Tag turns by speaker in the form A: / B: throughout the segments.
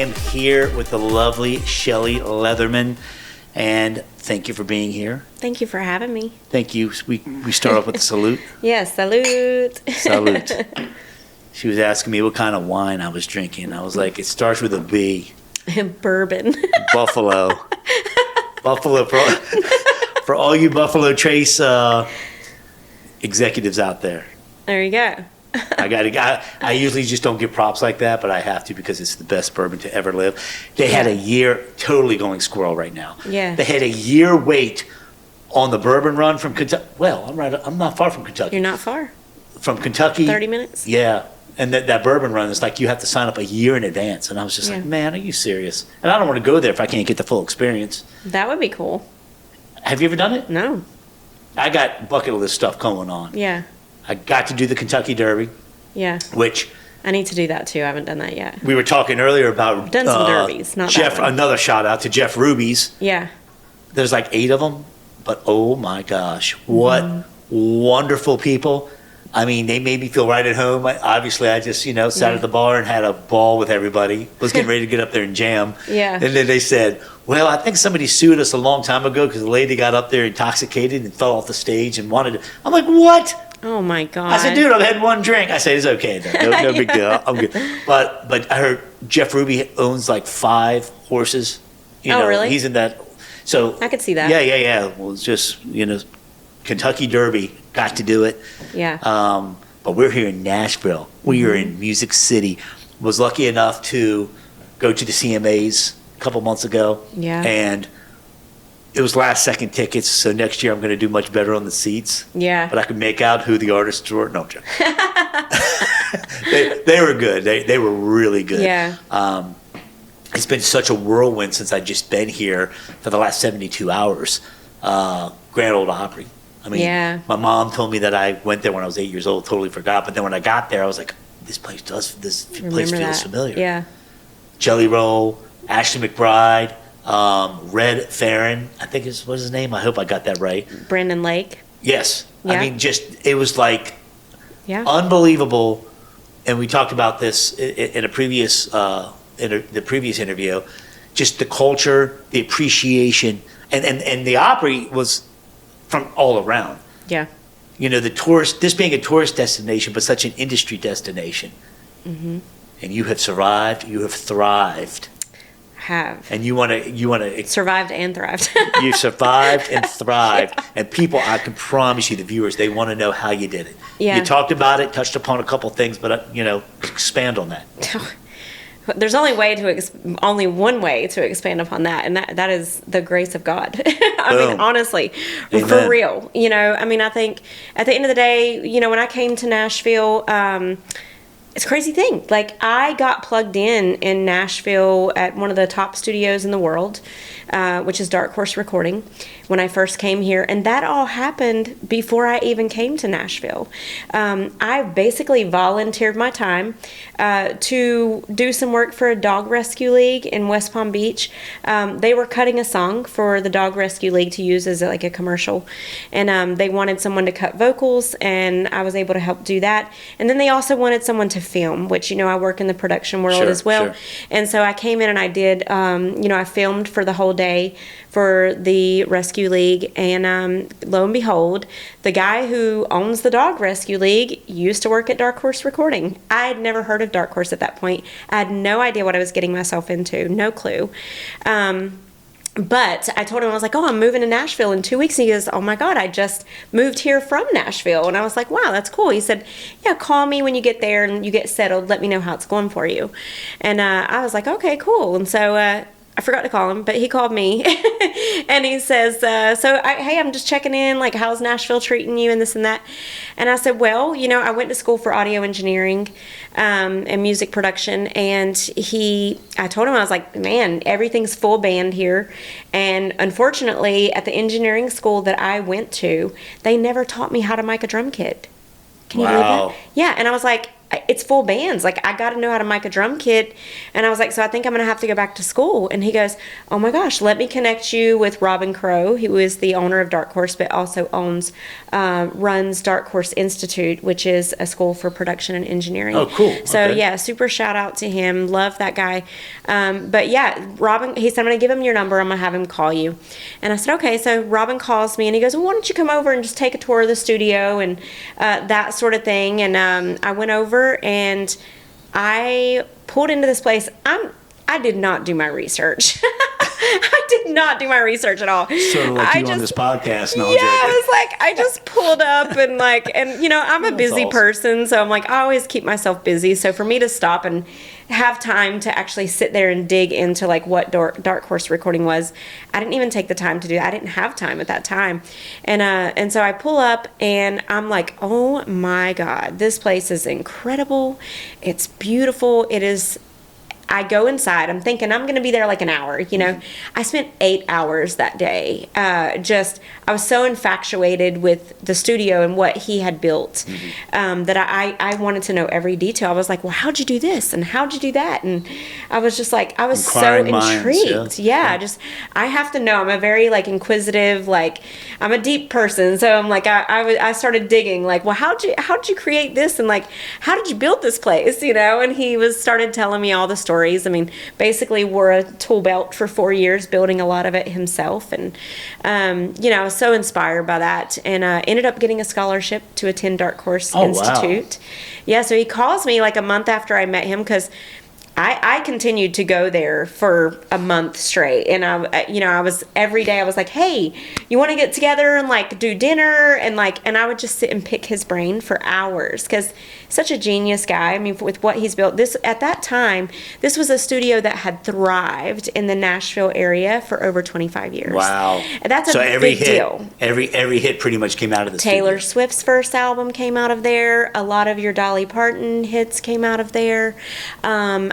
A: am here with the lovely Shelly Letherman, and thank you for being here.
B: Thank you for having me.
A: Thank you. We start off with a salute.
B: Yes, salute.
A: Salute. She was asking me what kind of wine I was drinking. I was like, it starts with a B.
B: Bourbon.
A: Buffalo. Buffalo. For all you Buffalo Trace executives out there.
B: There you go.
A: I usually just don't give props like that, but I have to because it's the best bourbon to ever live. They had a year, totally going squirrel right now.
B: Yeah.
A: They had a year wait on the bourbon run from Kentucky. Well, I'm not far from Kentucky.
B: You're not far.
A: From Kentucky.
B: 30 minutes?
A: Yeah. And that bourbon run is like you have to sign up a year in advance. And I was just like, man, are you serious? And I don't want to go there if I can't get the full experience.
B: That would be cool.
A: Have you ever done it?
B: No.
A: I got bucket list stuff going on.
B: Yeah.
A: I got to do the Kentucky Derby.
B: Yeah.
A: Which
B: I need to do that too. I haven't done that yet.
A: We were talking earlier about
B: I've done some derbies, not
A: Jeff.
B: that one.
A: Another shout out to Jeff Ruby's.
B: Yeah.
A: There's like 8 of them, but oh my gosh, what wonderful people! I mean, they made me feel right at home. Obviously, I just sat at the bar and had a ball with everybody. Was getting ready to get up there and jam.
B: Yeah.
A: And then they said, "Well, I think somebody sued us a long time ago because the lady got up there intoxicated and fell off the stage and wanted to." I'm like, "What?"
B: Oh my God.
A: I said, dude, I've had one drink. I said, it's okay though. No big deal. I'm good. But I heard Jeff Ruby owns like 5 horses.
B: Really?
A: He's in that. So
B: I could see that.
A: Yeah. Well, it's just, Kentucky Derby, got to do it.
B: Yeah.
A: But we're here in Nashville. We are in Music City. Was lucky enough to go to the CMAs a couple months ago.
B: Yeah.
A: And it was last second tickets, so next year I'm going to do much better on the seats.
B: Yeah.
A: But I could make out who the artists were. No, I'm joking. They were good. They were really good.
B: Yeah.
A: It's been such a whirlwind since I've just been here for the last 72 hours. Grand Ole Opry. I mean, my mom told me that I went there when I was 8 years old, totally forgot. But then when I got there, I was like, this place feels familiar.
B: Yeah.
A: Jelly Roll, Ashley McBride, Red Farron, I think what is his name? I hope I got that right.
B: Brandon Lake.
A: Yes.
B: Yeah.
A: I mean, it was like unbelievable. And we talked about this in a previous the previous interview. Just the culture, the appreciation, and the Opry was from all around.
B: Yeah.
A: This being a tourist destination, but such an industry destination. Mm-hmm. And you have survived. You have thrived.
B: Have.
A: And you want to
B: survived and thrived.
A: You survived and thrived, and people, I can promise you, the viewers, they want to know how you did it.
B: Yeah.
A: You talked about it, touched upon a couple things, but expand on that.
B: There's only one way to expand upon that, and that is the grace of God. I mean, honestly,
A: Amen.
B: For real. I mean, I think at the end of the day, when I came to Nashville, it's a crazy thing. Like, I got plugged in Nashville at one of the top studios in the world, which is Dark Horse Recording, when I first came here. And that all happened before I even came to Nashville. I basically volunteered my time to do some work for a dog rescue league in West Palm Beach. They were cutting a song for the dog rescue league to use as like a commercial. And they wanted someone to cut vocals, and I was able to help do that. And then they also wanted someone to film, which, I work in the production world as well. Sure. And so I came in and I did, I filmed for the whole day for the rescue league. And lo and behold, the guy who owns the dog rescue league used to work at Dark Horse Recording. I had never heard of Dark Horse at that point. I had no idea what I was getting myself into, no clue. But I told him, I was like, I'm moving to Nashville in 2 weeks. And he goes, oh my God, I just moved here from Nashville. And I was like, wow, that's cool. He said, yeah, call me when you get there and you get settled. Let me know how it's going for you. And I was like, okay, cool. And so I forgot to call him, but he called me. And he says, hey, I'm just checking in, like, how's Nashville treating you and this and that. And I said, well, I went to school for audio engineering and music production. And I told him, I was like, man, everything's full band here. And unfortunately, at the engineering school that I went to, they never taught me how to mic a drum kit. Can you believe that? Yeah. And I was like, it's full bands. Like, I got to know how to mic a drum kit. And I was like, so I think I'm going to have to go back to school. And he goes, oh my gosh, let me connect you with Robin Crow, who is the owner of Dark Horse, but also runs Dark Horse Institute, which is a school for production and engineering.
A: Oh, cool.
B: So
A: okay.
B: yeah, super shout out to him. Love that guy. But yeah, Robin, he said, I'm going to give him your number. I'm going to have him call you. And I said, okay. So Robin calls me and he goes, well, why don't you come over and just take a tour of the studio and that sort of thing. And I went over and I pulled into this place. I did not do my research. I did not do my research at all.
A: Sort of like on this podcast. No,
B: yeah, I was like, I just pulled up and you know, I'm a busy person, so I'm like, I always keep myself busy. So for me to stop and have time to actually sit there and dig into like what Dark Horse recording was, I didn't even take the time to do that. I didn't have time at that time. And so I pull up and I'm like, oh my God, this place is incredible. It's beautiful. It is. I go inside. I'm thinking I'm going to be there like an hour. You know, I spent 8 hours that day. I was so infatuated with the studio and what he had built that I wanted to know every detail. I was like, well, how'd you do this? And how'd you do that? And I was just like, I was so intrigued. I have to know. I'm a very like inquisitive, like I'm a deep person. So I'm like, I started digging like, well, how'd you create this? And like, how did you build this place? You know? And he started telling me all the stories. I mean, basically wore a tool belt for 4 years, building a lot of it himself. And, you know, I was so inspired by that and ended up getting a scholarship to attend Dark Horse Institute. Wow. Yeah, so he calls me like a month after I met him because I continued to go there for a month straight. And I was every day I was like, hey, you want to get together and like do dinner? And I would just sit and pick his brain for hours because such a genius guy. I mean, with what he's built, at that time, this was a studio that had thrived in the Nashville area for over 25 years.
A: Wow.
B: And that's a big deal.
A: Every hit pretty much came out of the
B: Taylor
A: studio.
B: Swift's first album came out of there. A lot of your Dolly Parton hits came out of there.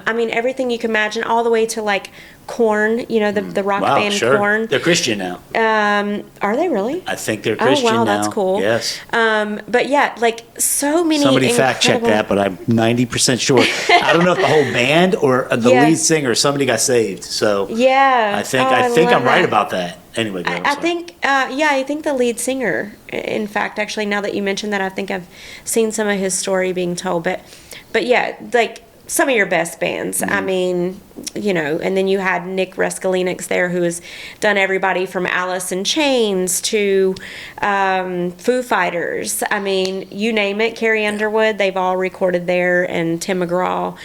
B: I mean, everything you can imagine, all the way to like Korn, you know, the rock band Korn.
A: They're Christian now.
B: Are they really?
A: I think they're Christian now.
B: Oh, wow, that's cool.
A: Yes.
B: But yeah, like so many.
A: Somebody fact check that, but I'm 90% sure. I don't know if the whole band or the lead singer, somebody got saved. So
B: yeah,
A: I think I'm right about that. Anyway,
B: I think I think the lead singer. In fact, actually, now that you mentioned that, I think I've seen some of his story being told. But yeah, like some of your best bands. I mean, you know, and then you had Nick Reskalinix there, who has done everybody from Alice in Chains to Foo Fighters. I mean, you name it. Carrie Underwood, they've all recorded there, and Tim McGraw.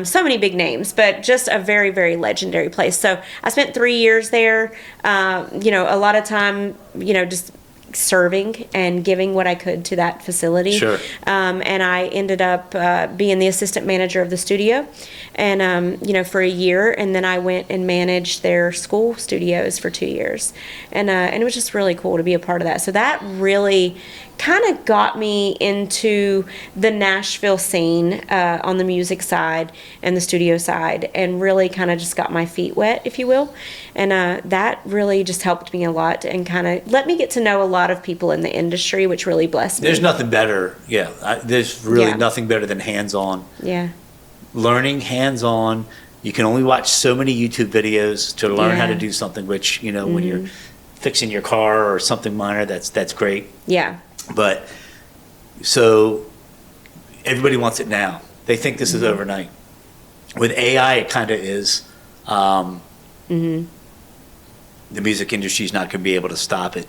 B: So many big names, but just a very, very legendary place. So I spent 3 years there. You know, a lot of time, you know, just serving and giving what I could to that facility.
A: Sure.
B: And I ended up being the assistant manager of the studio, and you know, for a year, and then I went and managed their school studios for 2 years, and it was just really cool to be a part of that. So that really kind of got me into the Nashville scene on the music side and the studio side, and really kind of just got my feet wet, if you will. And that really just helped me a lot and kind of let me get to know a lot of people in the industry, which really blessed me.
A: There's nothing better. Yeah. There's really nothing better than hands-on.
B: Yeah.
A: Learning hands-on. You can only watch so many YouTube videos to learn how to do something, which, you know, when you're fixing your car or something minor, that's great.
B: Yeah.
A: But so everybody wants it now. They think this is overnight. With AI, it kind of is. The music industry is not going to be able to stop it.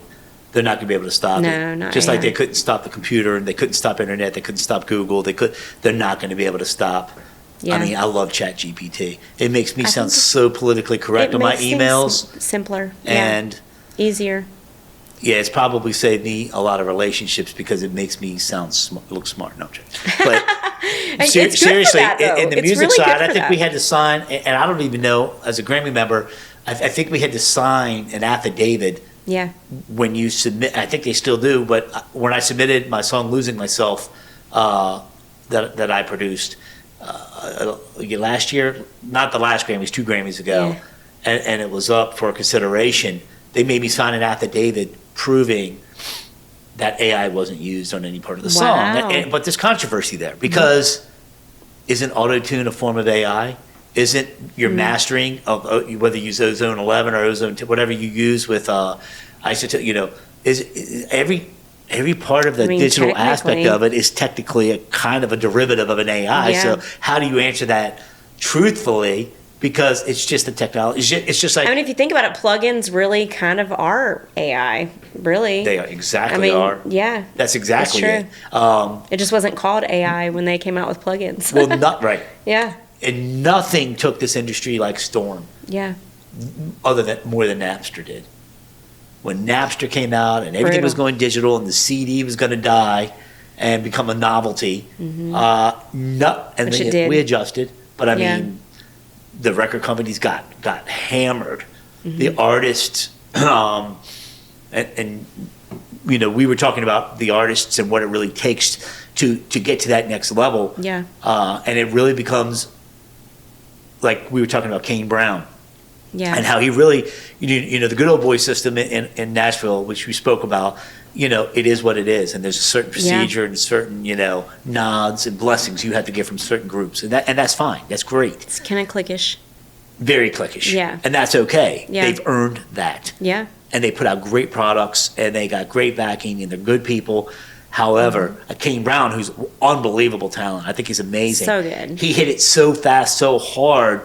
A: They're not going to be able to stop it.
B: No, not
A: Just
B: AI.
A: like they couldn't stop the computer, and they couldn't stop internet, they couldn't stop Google. They're not going to be able to stop.
B: Yeah.
A: I mean, I love ChatGPT. It makes me sound so politically correct on my
B: makes
A: emails.
B: things simpler.
A: And
B: easier.
A: yeah, it's probably saved me a lot of relationships because it makes me sound look smart. No, I'm joking. But
B: It's good for
A: seriously,
B: that, though.
A: in the
B: It's
A: music
B: really
A: side,
B: good
A: I
B: for
A: think
B: that.
A: we had to sign, and I don't even know, as a Grammy member, I think we had to sign an affidavit
B: Yeah.
A: when you submit. I think they still do, but when I submitted my song "Losing Myself" that I produced last year, not the last Grammys, 2 Grammys ago, and it was up for consideration, they made me sign an affidavit proving that AI wasn't used on any part of the
B: Wow.
A: song. But there's controversy there because isn't auto-tune a form of AI? Isn't your mastering of whether you use Ozone 11 or Ozone 2, whatever you use with iShowcase, is every part of the digital aspect of it is technically a kind of a derivative of an AI.
B: Yeah.
A: So how do you answer that truthfully? Because it's just the technology. It's just like,
B: I mean, if you think about it, plugins really kind of are AI, really.
A: they exactly are.
B: Yeah.
A: That's exactly
B: That's
A: it.
B: It just wasn't called AI when they came out with plugins.
A: Well, not right.
B: Yeah.
A: And nothing took this industry like storm,
B: Yeah.
A: more than Napster did. When Napster came out and everything was going digital and the CD was going to die and become a novelty,
B: Which it did.
A: we adjusted. But I
B: Yeah.
A: mean, the record companies got hammered. The artists, and we were talking about the artists and what it really takes to get to that next level.
B: Yeah.
A: And it really becomes like we were talking about Kane Brown.
B: Yeah.
A: And how he really, the good old boy system in Nashville, which we spoke about, it is what it is. And there's a certain procedure and certain, nods and blessings you have to get from certain groups. And that's fine. That's great.
B: It's kind of cliquish.
A: Very cliquish.
B: Yeah.
A: And that's okay.
B: Yeah.
A: They've earned that.
B: Yeah.
A: And they put out great products and they got great backing and they're good people. However, a Kane Brown, who's unbelievable talent, I think he's amazing.
B: So good.
A: He hit it so fast, so hard,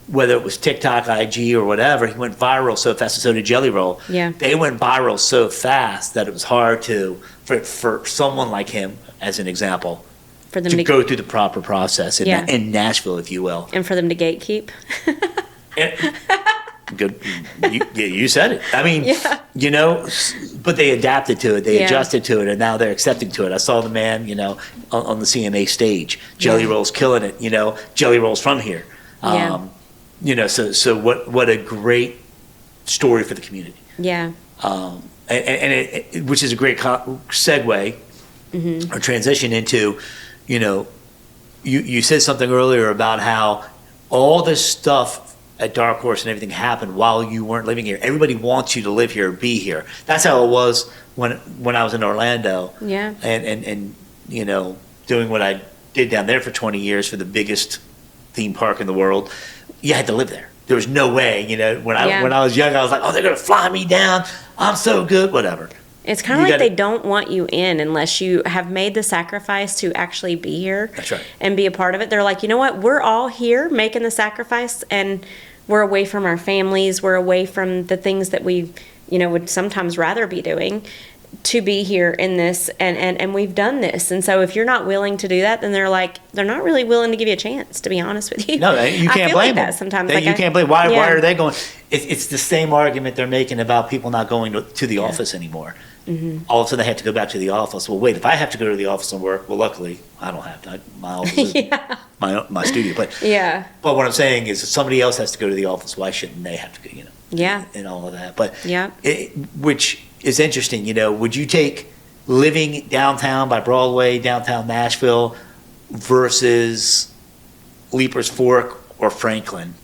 A: whether it was TikTok, IG, or whatever. He went viral so fast, and so did Jelly Roll.
B: Yeah.
A: They went viral so fast that it was hard for someone like him, as an example,
B: For them
A: to go through the proper process in Nashville, if you will.
B: And for them to gatekeep.
A: Good. You said it. I mean, but they adapted to it. They adjusted to it, and now they're accepting to it. I saw the man, on the CMA stage. Jelly Roll's killing it. Jelly Roll's from here. So what a great story for the community.
B: Yeah.
A: And which is a great segue or transition into, you said something earlier about how all this stuff at Dark Horse and everything happened while you weren't living here. Everybody wants you to live here, be here. That's how it was when I was in Orlando.
B: Yeah.
A: And doing what I did down there for 20 years for the biggest theme park in the world. You had to live there. There was no way, when I was young, I was like, oh, they're going to fly me down. I'm so good, whatever.
B: It's kind of like they don't want you in unless you have made the sacrifice to actually be here.
A: That's right.
B: And be a part of it. They're like, you know what? We're all here making the sacrifice, and we're away from our families. We're away from the things that we, would sometimes rather be doing to be here in this, and we've done this. And so if you're not willing to do that, then they're not really willing to give you a chance, to be honest with you.
A: No, you can't blame them.
B: That sometimes.
A: You can't blame. Why are they going? It's the same argument they're making about people not going to the office anymore. All of a sudden they have to go back to the office. Well, wait, if I have to go to the office and work, well, luckily I don't have to. My office is my studio. But but what I'm saying is if somebody else has to go to the office, why shouldn't they have to go, and all of that. But which is interesting, would you take living downtown by Broadway, downtown Nashville versus Leaper's Fork or Franklin?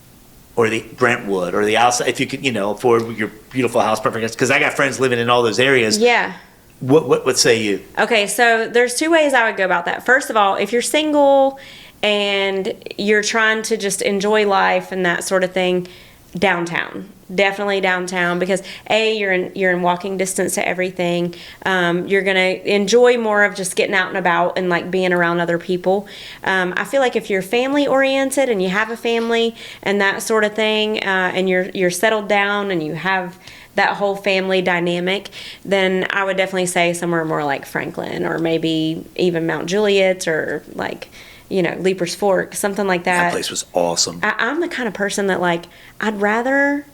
A: Or the Brentwood, or the outside, if you could, afford your beautiful house, perfect. Because I got friends living in all those areas.
B: Yeah.
A: What say you?
B: Okay, so there's two ways I would go about that. First of all, if you're single and you're trying to just enjoy life and that sort of thing, downtown. Definitely downtown, because you're in walking distance to everything. You're gonna enjoy more of just getting out and about and like being around other people. I feel like if you're family oriented and you have a family and that sort of thing, and you're settled down and you have that whole family dynamic, then I would definitely say somewhere more like Franklin, or maybe even Mount Juliet, or like Leaper's Fork, something like that.
A: That place was awesome.
B: I'm the kind of person that I'd rather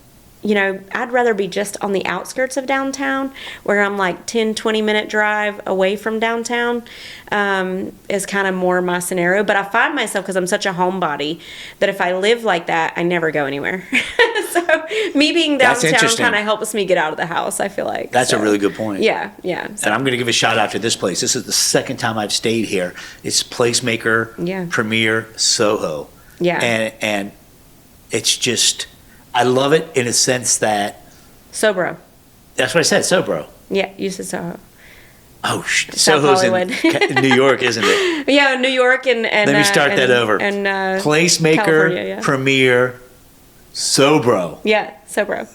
B: be just on the outskirts of downtown, where I'm like 10-20 minute drive away from downtown, is kind of more my scenario. But I find myself, because I'm such a homebody, that if I live like that, I never go anywhere. So me being downtown kind of helps me get out of the house, I feel like.
A: That's a really good point.
B: Yeah. So.
A: And I'm going to give a shout out to this place. This is the second time I've stayed here. It's Placemaker Premier Soho.
B: Yeah.
A: And it's just, I love it in a sense that...
B: Sobro.
A: That's what I said, Sobro.
B: Yeah, you said Soho. South
A: Soho's
B: Hollywood.
A: in New York, isn't it?
B: Yeah, New York and
A: Let me start that over.
B: And
A: Placemaker,
B: California,
A: Premier, Sobro.
B: Yeah, Sobro.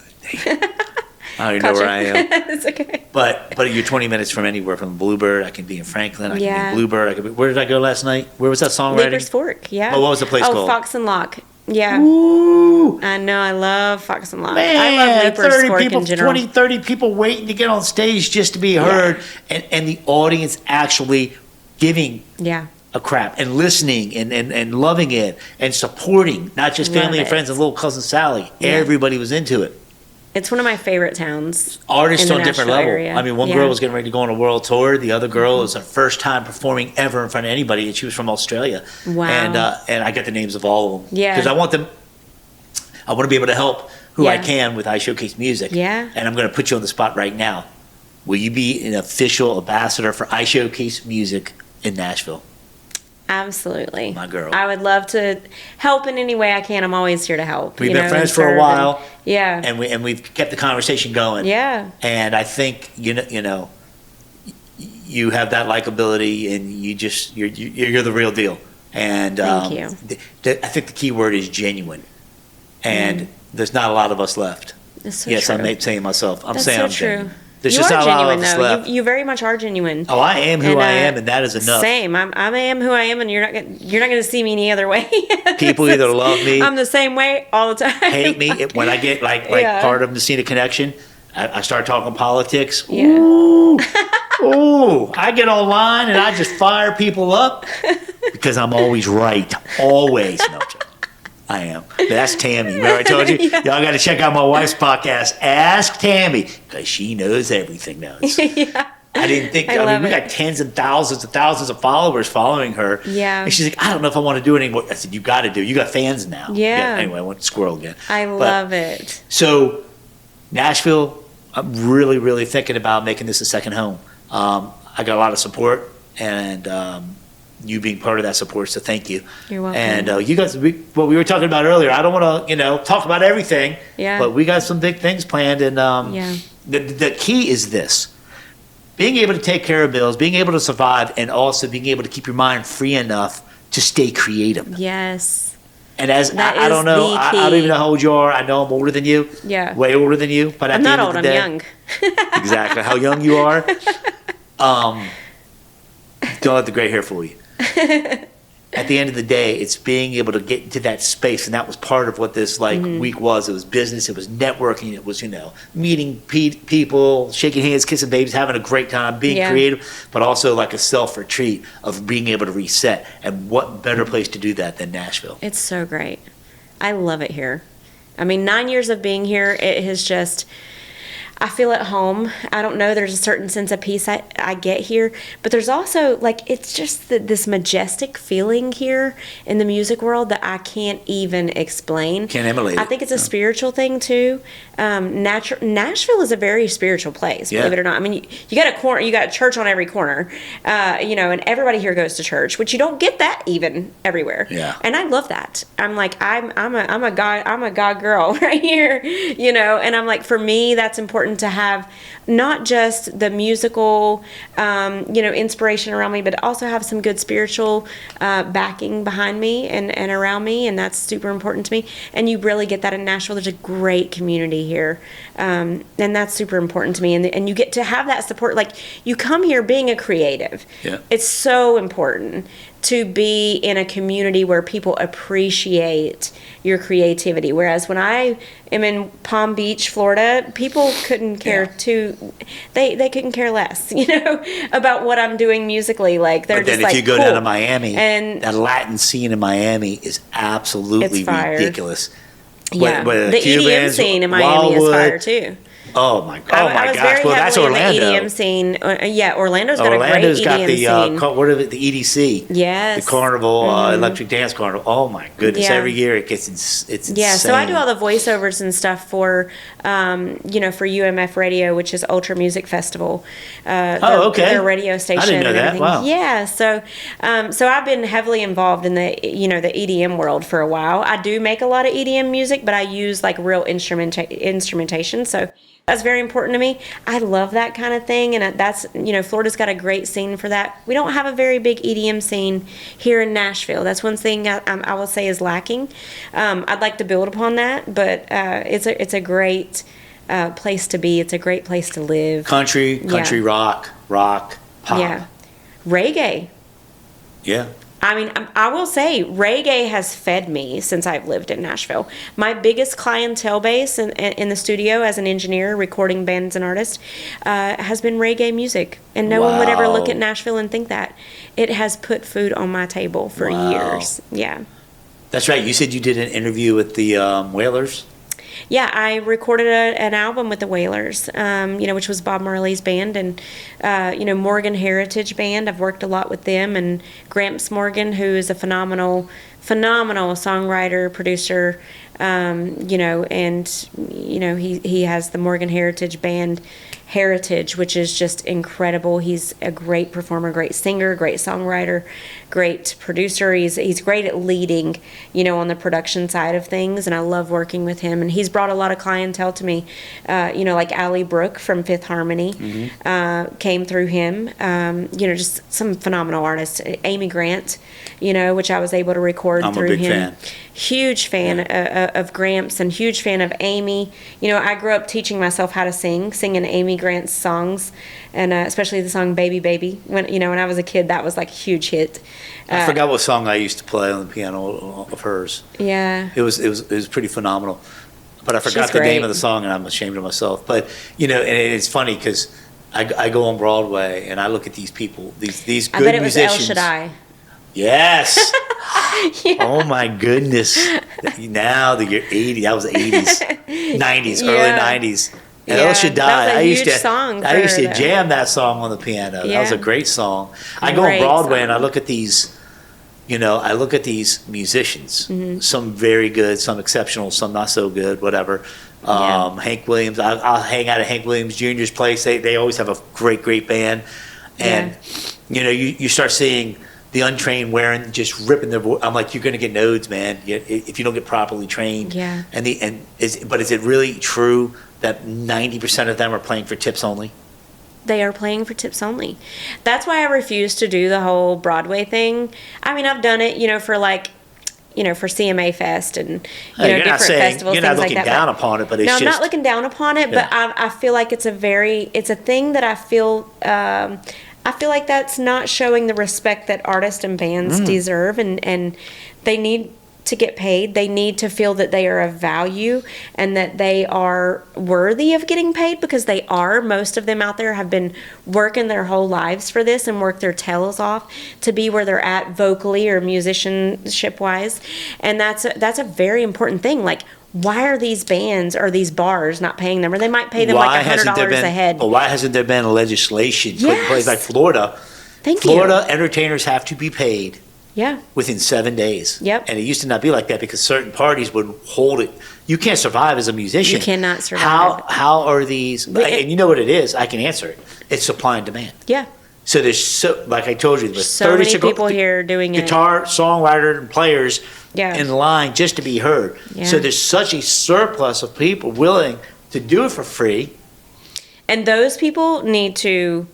A: I don't even know where I am.
B: It's okay.
A: But you're 20 minutes from anywhere. From Bluebird, I can be in Franklin. I can
B: Yeah.
A: be in Bluebird. Where did I go last night? Where was that songwriting?
B: Leaper's Fork, yeah.
A: Oh, what was the place called?
B: Fox and Lock. Yeah.
A: Ooh.
B: I know, I love Fox and Lock.
A: Man,
B: I love Leaper's
A: 30
B: Fork
A: people,
B: in general.
A: 20, 30 people waiting to get on stage just to be heard. And the audience actually giving
B: Yeah.
A: a crap and listening and loving it and supporting, not just family
B: Love
A: and
B: it.
A: friends and little cousin Sally.
B: Yeah.
A: Everybody was into it.
B: It's one of my favorite towns.
A: Artists
B: in the
A: on a different
B: Nashville
A: level.
B: area.
A: I mean, one
B: Yeah.
A: girl was getting ready to go on a world tour. The other girl was her first time performing ever in front of anybody, and she was from Australia.
B: Wow.
A: And I got the names of all of them.
B: Yeah.
A: Because I want to be able to help who I
B: Yeah.
A: can with iShowcase Music.
B: Yeah.
A: And I'm going to put you on the spot right now. Will you be an official ambassador for iShowcase Music in Nashville?
B: Absolutely.
A: My girl.
B: I would love to help in any way I can. I'm always here to help.
A: We've
B: you
A: been
B: know,
A: friends
B: and
A: for a
B: serve
A: while.
B: Yeah.
A: And we've kept the conversation going.
B: Yeah.
A: And I think you know you have that likability, and you're the real deal. And
B: Thank you.
A: I think the key word is genuine. And there's not a lot of us left.
B: It's so
A: Yes,
B: true.
A: I'm saying myself. I'm
B: That's
A: saying
B: so
A: I'm
B: true.
A: genuine. There's
B: You
A: just
B: are
A: not a lot
B: genuine,
A: of us
B: though.
A: left.
B: You very much are genuine.
A: Oh, I am who
B: And,
A: I am, and that is enough.
B: Same. I am who I am, and you're not gonna see me any other way.
A: People either love me,
B: I'm the same way all the time.
A: hate me. When I get like
B: Yeah.
A: part of the Messina Connection, I start talking politics.
B: Yeah.
A: Ooh, ooh, I get online and I just fire people up because I'm always right. Always. No, I'm joking. I am. But that's Tammy. Remember I told you? Y'all got to check out my wife's podcast, Ask Tammy, because she knows everything now.
B: Yeah.
A: I didn't think.
B: I
A: I mean,
B: love
A: we
B: it.
A: got tens of thousands of followers following her.
B: Yeah.
A: And she's like, I don't know if I want to do it anymore. I said, you got to do. You got fans now.
B: Yeah.
A: Anyway, I went squirrel again.
B: I
A: But-
B: love it.
A: So, Nashville, I'm really, really thinking about making this a second home. I got a lot of support, and you being part of that support, so thank you.
B: You're welcome.
A: And you guys, what we were talking about earlier, I don't want to, talk about everything,
B: Yeah.
A: but we got some big things planned, and
B: Yeah.
A: the key is this. Being able to take care of bills, being able to survive, and also being able to keep your mind free enough to stay creative.
B: Yes.
A: And as
B: That
A: I
B: is
A: don't know,
B: the
A: I don't
B: key.
A: even know how old you are. I know I'm older than you.
B: Yeah.
A: Way older than you. But at
B: I'm
A: the
B: not
A: end
B: old.
A: of the
B: I'm
A: day,
B: young.
A: exactly how young you are. Don't let the gray hair fool you. At the end of the day, it's being able to get into that space, and that was part of what this week was. It was business, it was networking, it was meeting people, shaking hands, kissing babies, having a great time, being
B: Yeah.
A: creative, but also like a self retreat of being able to reset. And what better place to do that than Nashville?
B: It's so great. I love it here. I mean, 9 years of being here, it has just, I feel at home. I don't know, there's a certain sense of peace I get here, but there's also, it's just this majestic feeling here in the music world that I can't even explain.
A: Can't emulate
B: I
A: it.
B: think it's a spiritual thing, too. Nashville is a very spiritual place,
A: Yeah.
B: believe it or not. I mean, you got a corner, you got a church on every corner, and everybody here goes to church, which you don't get that even everywhere.
A: Yeah.
B: And I love that. I'm like, I'm a God girl right here, and I'm like, for me, that's important to have not just the musical, inspiration around me, but also have some good spiritual backing behind me and around me, and that's super important to me. And you really get that in Nashville. There's a great community here, and that's super important to me. And you get to have that support. Like, you come here being a creative.
A: Yeah.
B: It's so important to be in a community where people appreciate your creativity. Whereas when I am in Palm Beach, Florida, people couldn't care they couldn't care less, about what I'm doing musically. Like, they're
A: But then
B: just like,
A: if you go
B: cool.
A: down to Miami,
B: And
A: that Latin scene in Miami is absolutely
B: It's fire.
A: ridiculous.
B: Yeah,
A: But
B: the EDM
A: Cubans,
B: scene in Miami is
A: Wildwood,
B: fire too.
A: Oh my
B: I
A: gosh!
B: was very
A: Well, that's
B: heavily in
A: Orlando.
B: the EDM scene. Orlando's got
A: Orlando's
B: a great
A: got
B: EDM
A: the
B: scene.
A: what are the EDC?
B: Yes.
A: The Carnival, Electric Dance Carnival. Oh my goodness!
B: Yeah.
A: Every year it gets it's insane.
B: Yeah, so I do all the voiceovers and stuff for, for UMF Radio, which is Ultra Music Festival.
A: Okay.
B: Their radio station.
A: I didn't know
B: and
A: that.
B: everything.
A: Wow.
B: Yeah, so I've been heavily involved in the the EDM world for a while. I do make a lot of EDM music, but I use real instrumentation. So That's very important to me. I love that kind of thing, and that's, Florida's got a great scene for that. We don't have a very big EDM scene here in Nashville. That's one thing I will say is lacking. I'd like to build upon that, but it's a great place to be. It's a great place to live.
A: Country, rock, pop.
B: Yeah. Reggae.
A: Yeah.
B: I mean, I will say reggae has fed me since I've lived in Nashville. My biggest clientele base in the studio as an engineer, recording bands and artists, has been reggae music. And no one would ever look at Nashville and think that. It has put food on my table for years. Yeah.
A: That's right. You said you did an interview with the Wailers?
B: Yeah, I recorded an album with the Wailers, which was Bob Marley's band, and Morgan Heritage Band. I've worked a lot with them, and Gramps Morgan, who is a phenomenal songwriter, producer, he has the Morgan Heritage Band heritage, which is just incredible. He's a great performer, great singer, great songwriter, great producer. He's great at leading, on the production side of things, and I love working with him. And he's brought a lot of clientele to me, like Allie Brooke from Fifth Harmony came through him. Just some phenomenal artists. Amy Grant, which I was able to record through him. I'm a big fan. Huge fan of Gramps and huge fan of Amy. I grew up teaching myself how to singing Amy Grant's songs, and especially the song "Baby Baby." When I was a kid, that was like a huge hit.
A: I forgot what song I used to play on the piano of hers.
B: Yeah,
A: it was pretty phenomenal, but I forgot the name of the song, and I'm ashamed of myself. But and it's funny because I go on Broadway and I look at these people, these good musicians. I bet it was El Shaddai. Yes. Yeah. Oh my goodness! Now that you're 80, that was 80s, 90s, early 90s. And El Shaddai. I used to jam that song on the piano. Yeah. That was a great song. I go on Broadway and I look at these, musicians. Mm-hmm. Some very good, some exceptional, some not so good, whatever. Hank Williams. I'll hang out at Hank Williams Jr.'s place. They always have a great band, and you start seeing the untrained wearing, just ripping their voice. I'm like, you're going to get nodes, man, if you don't get properly trained. Yeah. But is it really true that 90% of them are playing for tips only?
B: They are playing for tips only. That's why I refuse to do the whole Broadway thing. I mean, I've done it, for for CMA Fest and different festivals.
A: You're not looking down upon it, but it's
B: I'm not looking down upon it, but I feel like it's a thing that I feel like that's not showing the respect that artists and bands deserve, and they need to get paid. They need to feel that they are of value and that they are worthy of getting paid, because they are. Most of them out there have been working their whole lives for this and worked their tails off to be where they're at vocally or musicianship wise, and that's a very important thing. Like, why are these bands or these bars not paying them? Or they might pay them like $100 a head.
A: Well, why hasn't there been legislation put in place like Florida? Florida entertainers have to be paid within 7 days. Yep. And it used to not be like that because certain parties would hold it. You can't survive as a musician.
B: You cannot survive.
A: How are these? And you know what it is? I can answer it. It's supply and demand.
B: Yeah.
A: So there's like I told you, there's
B: so many people here doing
A: guitar, songwriter, and players in line just to be heard. Yeah. So there's such a surplus of people willing to do it for free.
B: And those people need to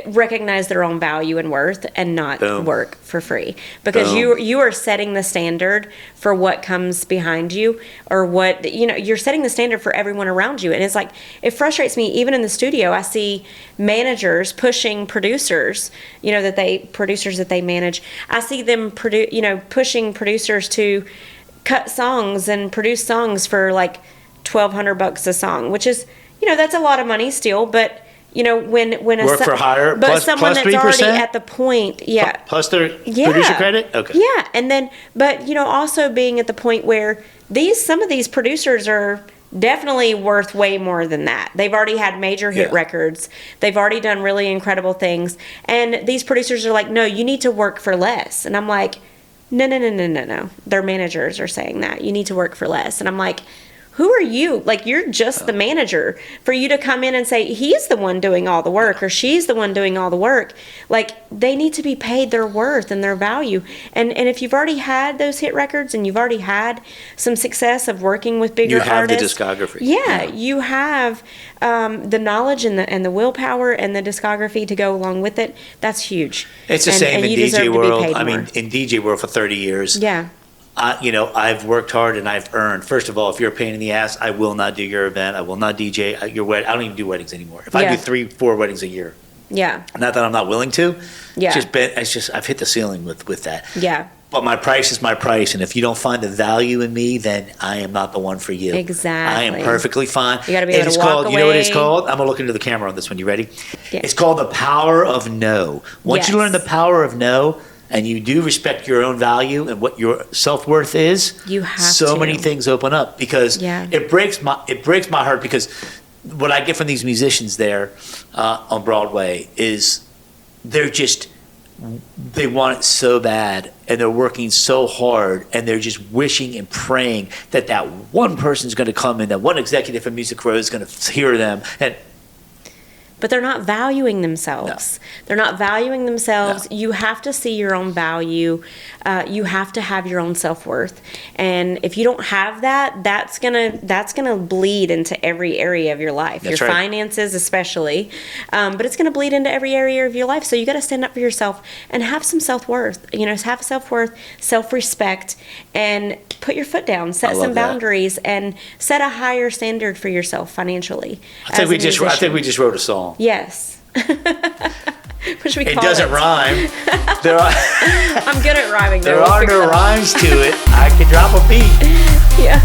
B: recognize their own value and worth and not work for free, because you are setting the standard for what comes behind you, or what you're setting the standard for everyone around you. And it's like, it frustrates me even in the studio. I see managers pushing producers that they manage. I see them pushing producers to cut songs and produce songs for like $1,200 a song, which is that's a lot of money still, but when
A: work for hire,
B: but
A: plus,
B: someone
A: plus
B: that's
A: 3%?
B: Already at the point,
A: plus their producer credit, okay,
B: and then, but also being at the point where some of these producers are definitely worth way more than that. They've already had major hit records. They've already done really incredible things, and these producers are like, no, you need to work for less, and I'm like, no. Their managers are saying that you need to work for less, and I'm like, who are you? Like, you're just the manager. For you to come in and say, he's the one doing all the work, or she's the one doing all the work, like, they need to be paid their worth and their value. And if you've already had those hit records and you've already had some success of working with bigger artists,
A: the discography.
B: Yeah, you have the knowledge and the willpower and the discography to go along with it. That's huge.
A: It's the same in DJ world. I mean, in DJ world for 30 years.
B: Yeah.
A: I've worked hard and I've earned. First of all, if you're a pain in the ass, I will not do your event. I will not DJ your wedding. I don't even do weddings anymore. If I do 3-4 weddings a year, not that I'm not willing to. It's just I've hit the ceiling with that.
B: Yeah.
A: But my price is my price, and if you don't find the value in me, then I am not the one for you.
B: Exactly.
A: I am perfectly fine.
B: You got to be able to walk away.
A: You know what it's called? I'm gonna look into the camera on this one. You ready? Yeah. It's called the power of no. Once you learn the power of no, and you do respect your own value and what your self-worth is,
B: you have
A: so many things open up, because it breaks my heart, because what I get from these musicians there on Broadway is they want it so bad, and they're working so hard, and they're just wishing and praying that one person's going to come in, that one executive from Music Row is going to hear them,
B: but they're not valuing themselves. No. They're not valuing themselves. No. You have to see your own value. You have to have your own self-worth. And if you don't have that, that's gonna bleed into every area of your life. That's your finances especially. But it's gonna bleed into every area of your life. So you gotta stand up for yourself and have some self-worth. Have self-worth, self-respect, and put your foot down. Set some boundaries and set a higher standard for yourself financially.
A: I think we just wrote a song.
B: Yes. What should we call it?
A: It doesn't rhyme.
B: I'm good at rhyming, though.
A: There are no rhymes to it. I can drop a beat.
B: Yeah.